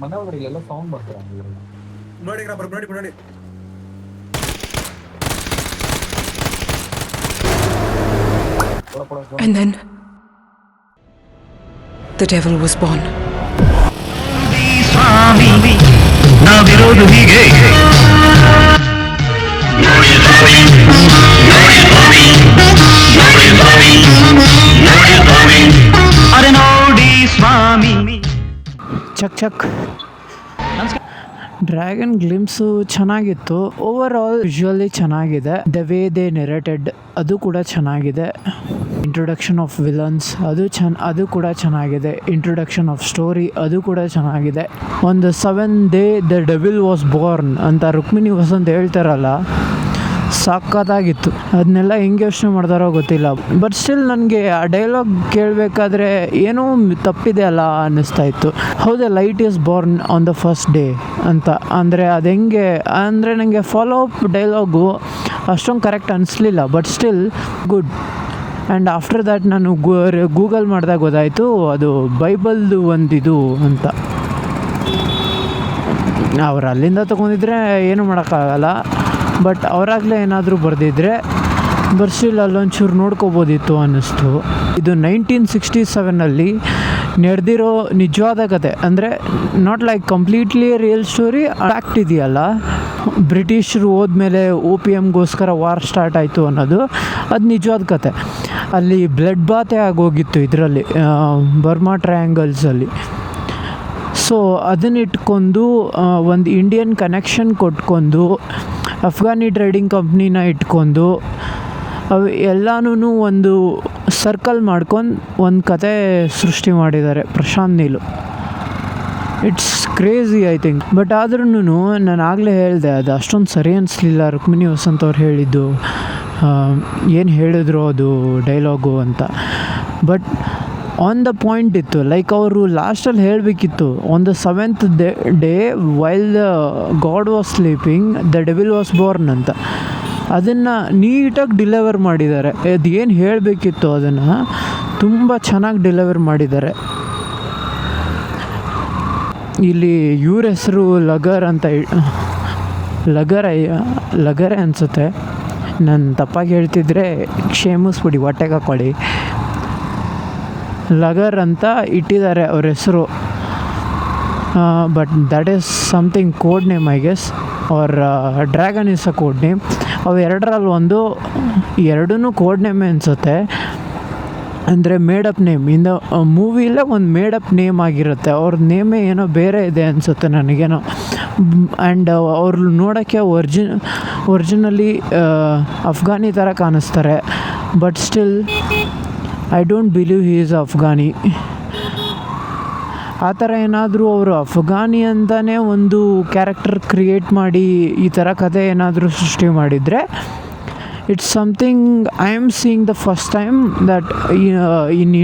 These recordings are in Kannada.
ಮನೆ ಒಳಗಡೆ ಇಲ್ಲೆಲ್ಲ ಸೌಂಡ್ ಬರ್ತಾರೆ ನೋಡಿ ನೋಡಿ ನೋಡಿ. And then the devil was born. ಚಕ್ ಚಕ್. ಡ್ರ್ಯಾಗನ್ ಗ್ಲಿಮ್ಸು ಚೆನ್ನಾಗಿತ್ತು. ಓವರ್ ಆಲ್ ವಿಜುವಲಿ ಚೆನ್ನಾಗಿದೆ. ದ ವೇ ದೇ ನೆರೇಟೆಡ್ ಅದು ಕೂಡ ಚೆನ್ನಾಗಿದೆ. ಇಂಟ್ರೊಡಕ್ಷನ್ ಆಫ್ ವಿಲನ್ಸ್ ಅದು ಕೂಡ ಚೆನ್ನಾಗಿದೆ. ಇಂಟ್ರೊಡಕ್ಷನ್ ಆಫ್ ಸ್ಟೋರಿ ಅದು ಕೂಡ ಚೆನ್ನಾಗಿದೆ. ಒಂದು 7 day the devil was born ಅಂತ ರುಕ್ಮಿಣಿ ವಸಂತ್ ಹೇಳ್ತಾರಲ್ಲ, ಸಾಕಾಗಿತ್ತು. ಅದನ್ನೆಲ್ಲ ಹೆಂಗೆ ಯೋಚನೆ ಮಾಡ್ತಾರೋ ಗೊತ್ತಿಲ್ಲ. ಬಟ್ ಸ್ಟಿಲ್ ನನಗೆ ಆ ಡೈಲಾಗ್ ಕೇಳಬೇಕಾದ್ರೆ ಏನೋ ತಪ್ಪಿದೆ ಅಲ್ಲ ಅನ್ನಿಸ್ತಾ ಇತ್ತು. ಹೌದಾ, light is born on the first day ಅಂತ ಅಂದರೆ ಅದು ಹೆಂಗೆ ಅಂದರೆ ನನಗೆ ಫಾಲೋ ಅಪ್ ಡೈಲಾಗು ಅಷ್ಟೊಂದು ಕರೆಕ್ಟ್ ಅನಿಸ್ಲಿಲ್ಲ. But still good. And after that ನಾನು ಗೂಗಲ್ ಮಾಡಿದಾಗ ಗೊತ್ತಾಯಿತು ಅದು ಬೈಬಲ್ದು ಒಂದಿದು ಅಂತ. ಅವ್ರು ಅಲ್ಲಿಂದ ತೊಗೊಂಡಿದ್ರೆ ಏನು ಮಾಡೋಕ್ಕಾಗಲ್ಲ. ಬಟ್ ಅವರಾಗಲೇ ಏನಾದರೂ ಬರೆದಿದ್ರೆ ಬರ್ಸಿಲ್ ಅಲ್ಲೊಂಚೂರು ನೋಡ್ಕೋಬೋದಿತ್ತು ಅನ್ನಿಸ್ತು. ಇದು 1967 ನಡೆದಿರೋ ನಿಜವಾದ ಕತೆ. ಅಂದರೆ not like completely real story. Fact ಇದೆಯಲ್ಲ, ಬ್ರಿಟಿಷರು ಹೋದ್ಮೇಲೆ OPMಗೋಸ್ಕರ ವಾರ್ ಸ್ಟಾರ್ಟ್ ಆಯಿತು ಅನ್ನೋದು, ಅದು ನಿಜವಾದ ಕತೆ. ಅಲ್ಲಿ ಬ್ಲಡ್ ಬಾತೇ ಆಗೋಗಿತ್ತು ಇದರಲ್ಲಿ, ಬರ್ಮಾ ಟ್ರಯಾಂಗಲ್ಸಲ್ಲಿ. ಸೊ ಅದನ್ನಿಟ್ಕೊಂಡು ಒಂದು ಇಂಡಿಯನ್ ಕನೆಕ್ಷನ್ ಕೊಟ್ಕೊಂಡು ಅಫ್ಘಾನಿ ಟ್ರೇಡಿಂಗ್ ಕಂಪ್ನಿನ ಇಟ್ಕೊಂಡು ಅವು ಎಲ್ಲನೂ ಒಂದು ಸರ್ಕಲ್ ಮಾಡ್ಕೊಂಡು ಒಂದು ಕತೆ ಸೃಷ್ಟಿ ಮಾಡಿದ್ದಾರೆ Prashanth Neel. It's crazy I think. But ಆದ್ರೂ ನಾನು ಆಗಲೇ ಹೇಳಿದೆ, ಅದು ಅಷ್ಟೊಂದು ಸರಿ ಅನಿಸ್ಲಿಲ್ಲ ರುಕ್ಮಿಣಿ ವಸಂತ್ ಅವ್ರು ಹೇಳಿದ್ದು. ಏನು ಹೇಳಿದ್ರು ಅದು ಡೈಲಾಗು ಅಂತ. ಬಟ್ ಆನ್ ದ ಪಾಯಿಂಟ್ ಇತ್ತು. ಲೈಕ್ ಅವರು ಲಾಸ್ಟಲ್ಲಿ ಹೇಳಬೇಕಿತ್ತು, on the 7th day while the god was sleeping the devil was born ಅಂತ. ಅದನ್ನು ನೀಟಾಗಿ ಡಿಲಿವರ್ ಮಾಡಿದ್ದಾರೆ. ಅದು ಏನು ಹೇಳಬೇಕಿತ್ತು ಅದನ್ನು ತುಂಬ ಚೆನ್ನಾಗಿ ಡೆಲಿವರ್ ಮಾಡಿದ್ದಾರೆ. ಇಲ್ಲಿ ಇವ್ರ ಹೆಸರು ಲಗರ್ ಅಂತ, ಲಗರೇ ಅನಿಸುತ್ತೆ. ನಾನು ತಪ್ಪಾಗಿ ಹೇಳ್ತಿದ್ರೆ ಕ್ಷಮಿಸ್ಬಿಡಿ, ಹೊಟ್ಟೆಗೆ ಹಾಕ್ಕೊಳ್ಳಿ. ಲಗರ್ ಅಂತ ಇಟ್ಟಿದ್ದಾರೆ ಅವ್ರ ಹೆಸರು. But that is something code name I guess, or Dragon is a code name. ಅವು ಎರಡರಲ್ಲಿ ಒಂದು, ಎರಡೂ ಕೋಡ್ ನೇಮೇ ಅನಿಸುತ್ತೆ. ಅಂದರೆ ಮೇಡಪ್ ನೇಮ್. ಇನ್ನು ಮೂವಿಲೇ ಒಂದು ಮೇಡಪ್ ನೇಮ್ ಆಗಿರುತ್ತೆ. ಅವ್ರ ನೇಮೇ ಏನೋ ಬೇರೆ ಇದೆ ಅನಿಸುತ್ತೆ ನನಗೇನೋ. ಆ್ಯಂಡ್ ಅವ್ರು ನೋಡೋಕ್ಕೆ ಒರಿಜಿನಲಿ ಅಫ್ಘಾನಿ ಥರ ಕಾಣಿಸ್ತಾರೆ. But still I don't believe he is Afghani. ಆ ಥರ ಏನಾದರೂ ಅವರು ಅಫ್ಘಾನಿ ಅಂತಲೇ ಒಂದು ಕ್ಯಾರೆಕ್ಟರ್ ಕ್ರಿಯೇಟ್ ಮಾಡಿ ಈ ಥರ ಕತೆ ಏನಾದರೂ ಸೃಷ್ಟಿ ಮಾಡಿದರೆ, it's something I am seeing the first time that in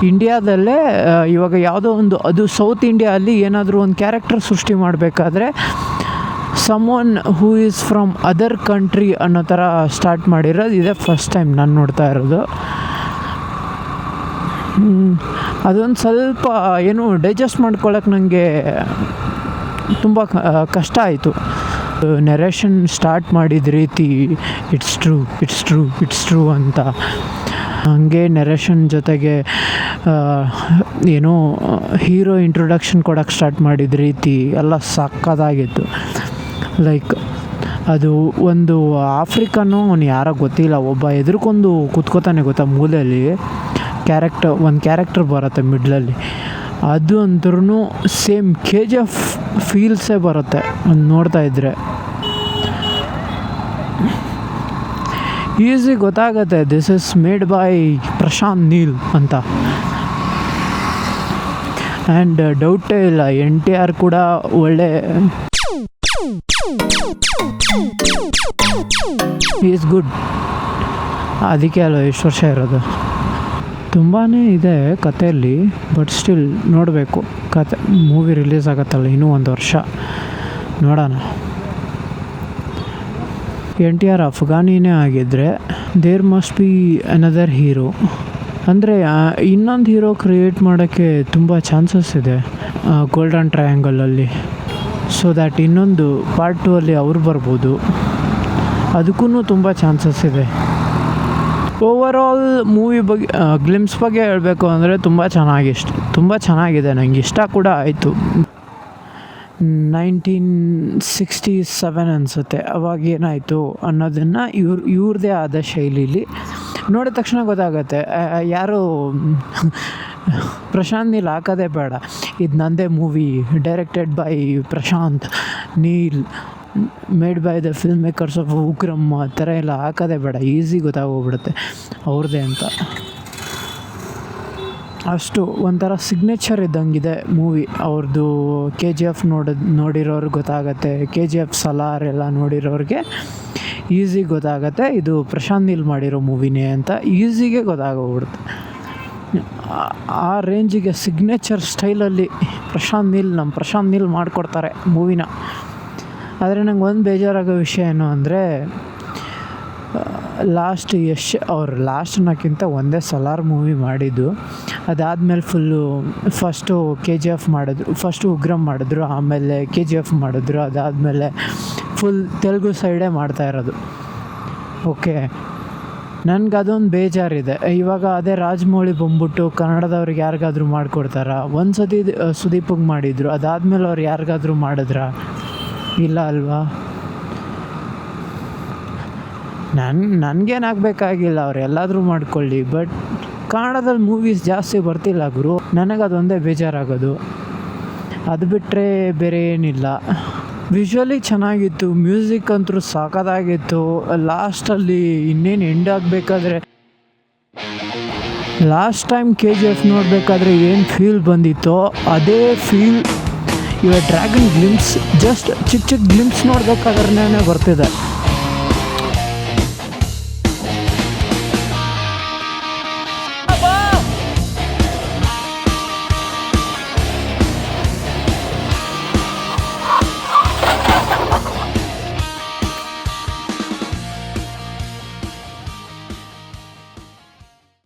ಇಂಡಿಯಾದಲ್ಲೇ ಇವಾಗ ಯಾವುದೋ ಒಂದು, ಅದು ಸೌತ್ ಇಂಡಿಯಾದಲ್ಲಿ ಏನಾದರೂ ಒಂದು ಕ್ಯಾರೆಕ್ಟರ್ ಸೃಷ್ಟಿ ಮಾಡಬೇಕಾದ್ರೆ someone who is from other country ಅನ್ನೋ ಥರ ಸ್ಟಾರ್ಟ್ ಮಾಡಿರೋದು ಇದೇ ಫಸ್ಟ್ ಟೈಮ್ ನಾನು ನೋಡ್ತಾ ಇರೋದು. ಅದೊಂದು ಸ್ವಲ್ಪ ಏನು ಡೈಜೆಸ್ಟ್ ಮಾಡ್ಕೊಳ್ಳೋಕೆ ನನಗೆ ತುಂಬ ಕಷ್ಟ ಆಯಿತು. ನೆರೇಷನ್ ಸ್ಟಾರ್ಟ್ ಮಾಡಿದ ರೀತಿ ಇಟ್ಸ್ ಟ್ರೂ ಅಂತ, ಹಾಗೆ ನೆರೇಷನ್ ಜೊತೆಗೆ ಏನೋ ಹೀರೋ ಇಂಟ್ರೊಡಕ್ಷನ್ ಕೊಡೋಕ್ಕೆ ಸ್ಟಾರ್ಟ್ ಮಾಡಿದ ರೀತಿ ಎಲ್ಲ ಸಕ್ಕತ್ತಾಗಿತ್ತು. ಲೈಕ್ ಅದು ಒಂದು ಆಫ್ರಿಕನ್ನು ಅವ್ನು ಯಾರೋ ಗೊತ್ತಿಲ್ಲ, ಒಬ್ಬ ಎದುರ್ಕೊಂಡು ಕೂತ್ಕೋತಾನೆ ಗೊತ್ತಾ ಮೂಲೆಯಲ್ಲಿ. ಒಂದು ಕ್ಯಾರೆಕ್ಟರ್ ಬರುತ್ತೆ ಮಿಡ್ಲಲ್ಲಿ. ಅದು ಅಂದ್ರೂ ಸೇಮ್ KGF ಫೀಲ್ಸೇ ಬರುತ್ತೆ ನೋಡ್ತಾ ಇದ್ದರೆ. ಈಸಿ ಗೊತ್ತಾಗುತ್ತೆ this is made by Prashanth Neel ಅಂತ. ಆ್ಯಂಡ್ ಡೌಟೇ ಇಲ್ಲ, NTR ಕೂಡ ಒಳ್ಳೆ ಈಸ್ ಗುಡ್. ಅದಕ್ಕೆ ಅಲ್ವ ಎಷ್ಟು ವರ್ಷ ಇರೋದು. ತುಂಬಾ ಇದೆ ಕಥೆಯಲ್ಲಿ. ಬಟ್ ಸ್ಟಿಲ್ ನೋಡಬೇಕು. ಕತೆ ಮೂವಿ ರಿಲೀಸ್ ಆಗುತ್ತಲ್ಲ ಇನ್ನೂ 1 ವರ್ಷ, ನೋಡೋಣ. NTR ಅಫ್ಘಾನಿನೇ ಆಗಿದ್ದರೆ there must be another hero. ಅಂದರೆ ಇನ್ನೊಂದು ಹೀರೋ ಕ್ರಿಯೇಟ್ ಮಾಡೋಕ್ಕೆ ತುಂಬ ಚಾನ್ಸಸ್ ಇದೆ ಗೋಲ್ಡನ್ ಟ್ರಯಾಂಗಲಲ್ಲಿ. ಸೊ ದ್ಯಾಟ್ ಇನ್ನೊಂದು ಪಾರ್ಟ್ 2 ಅಲ್ಲಿ ಅವ್ರು ಬರ್ಬೋದು, ಅದಕ್ಕೂ ತುಂಬ ಚಾನ್ಸಸ್ ಇದೆ. ಓವರಾಲ್ ಮೂವಿ ಬಗ್ಗೆ ಗ್ಲಿಮ್ಸ್ ಬಗ್ಗೆ ಹೇಳಬೇಕು ಅಂದರೆ ತುಂಬ ಚೆನ್ನಾಗಿದೆ, ನನಗೆ ಇಷ್ಟ ಕೂಡ ಆಯಿತು. 1967 ಅನಿಸುತ್ತೆ ಅವಾಗ ಏನಾಯಿತು ಅನ್ನೋದನ್ನು ಇವ್ರದ್ದೇ ಆದ ಶೈಲಿಲಿ ನೋಡಿದ ತಕ್ಷಣ ಗೊತ್ತಾಗತ್ತೆ. ಯಾರು ಪ್ರಶಾಂತ್ ನೀಲ್ ಹಾಕೋದೇ ಬೇಡ, ಇದು ನಂದೇ movie, directed by Prashanth Neel, made by the film makers of Ugramm, ಆ ಥರ ಎಲ್ಲ ಹಾಕೋದೇ ಬೇಡ, ಈಸಿ ಗೊತ್ತಾಗೋಗ್ಬಿಡುತ್ತೆ ಅವ್ರದ್ದೇ ಅಂತ. ಅಷ್ಟು ಒಂಥರ ಸಿಗ್ನೇಚರ್ ಇದ್ದಂಗಿದೆ ಮೂವಿ ಅವ್ರದ್ದು. KGF ನೋಡಿರೋರ್ಗೆ ಗೊತ್ತಾಗತ್ತೆ, KGF ಸಲಾರ್ ಎಲ್ಲ ನೋಡಿರೋರಿಗೆ ಈಸಿ ಗೊತ್ತಾಗತ್ತೆ ಇದು ಪ್ರಶಾಂತ್ ನೀಲ್ ಮಾಡಿರೋ ಮೂವಿನೇ ಅಂತ, ಈಸಿಗೆ ಗೊತ್ತಾಗೋಗ್ಬಿಡುತ್ತೆ. ಆ ರೇಂಜಿಗೆ ಸಿಗ್ನೇಚರ್ ಸ್ಟೈಲಲ್ಲಿ ನಮ್ಮ ಪ್ರಶಾಂತ್ ನೀಲ್ ಮಾಡಿಕೊಡ್ತಾರೆ ಮೂವಿನ. ಆದರೆ ನಂಗೆ ಒಂದು ಬೇಜಾರಾಗೋ ವಿಷಯ ಏನು ಅಂದರೆ ಲಾಸ್ಟ್ ಅವ್ರು ಲಾಸ್ಟ್ ಅನ್ನೋಕ್ಕಿಂತ ಒಂದೇ ಸಲಾರ್ ಮೂವಿ ಮಾಡಿದ್ದು, ಅದಾದಮೇಲೆ ಫಸ್ಟು KGF ಮಾಡಿದ್ರು, ಫಸ್ಟು ಉಗ್ರಮ್ ಮಾಡಿದ್ರು, ಆಮೇಲೆ KGF ಮಾಡಿದ್ರು, ಅದಾದಮೇಲೆ ಫುಲ್ ತೆಲುಗು ಸೈಡೇ ಮಾಡ್ತಾ ಇರೋದು. ಓಕೆ, ನನಗೆ ಅದೊಂದು ಬೇಜಾರಿದೆ. ಇವಾಗ ಅದೇ ರಾಜಮೌಳಿ ಬಂದ್ಬಿಟ್ಟು ಕನ್ನಡದವ್ರಿಗೆ ಯಾರಿಗಾದ್ರೂ ಮಾಡಿಕೊಡ್ತಾರಾ? ಒಂದು ಸತಿ ಸುದೀಪಿಗೆ ಮಾಡಿದರು, ಅದಾದಮೇಲೆ ಅವ್ರು ಯಾರಿಗಾದ್ರೂ ಮಾಡಿದ್ರಾ? ಇಲ್ಲ ಅಲ್ವಾ? ನನಗೇನಾಗಬೇಕಾಗಿಲ್ಲ, ಅವ್ರು ಎಲ್ಲಾದರೂ ಮಾಡ್ಕೊಳ್ಳಿ, ಬಟ್ ಕನ್ನಡದಲ್ಲಿ ಮೂವೀಸ್ ಜಾಸ್ತಿ ಬರ್ತಿಲ್ಲ ಗುರು, ನನಗದೊಂದೇ ಬೇಜಾರಾಗೋದು. ಅದು ಬಿಟ್ಟರೆ ಬೇರೆ ಏನಿಲ್ಲ. ವಿಶ್ವಲಿ ಚೆನ್ನಾಗಿತ್ತು, ಮ್ಯೂಸಿಕ್ ಅಂತೂ ಸಖತ್ತಾಗಿತ್ತು. ಲಾಸ್ಟಲ್ಲಿ ಇನ್ನೇನು ಎಂಡ್ ಆಗಬೇಕಾದ್ರೆ, ಲಾಸ್ಟ್ ಟೈಮ್ KGF ನೋಡಬೇಕಾದ್ರೆ ಏನು ಫೀಲ್ ಬಂದಿತ್ತೋ ಅದೇ ಫೀಲ್ ಇವಾಗ ಡ್ರ್ಯಾಗನ್ ಗ್ಲಿಮ್ಸ್, ಜಸ್ಟ್ ಚಿಕ್ಕ ಗ್ಲಿಮ್ಸ್ ನೋಡಬೇಕಾದ್ರೆ ಬರ್ತಿದೆ.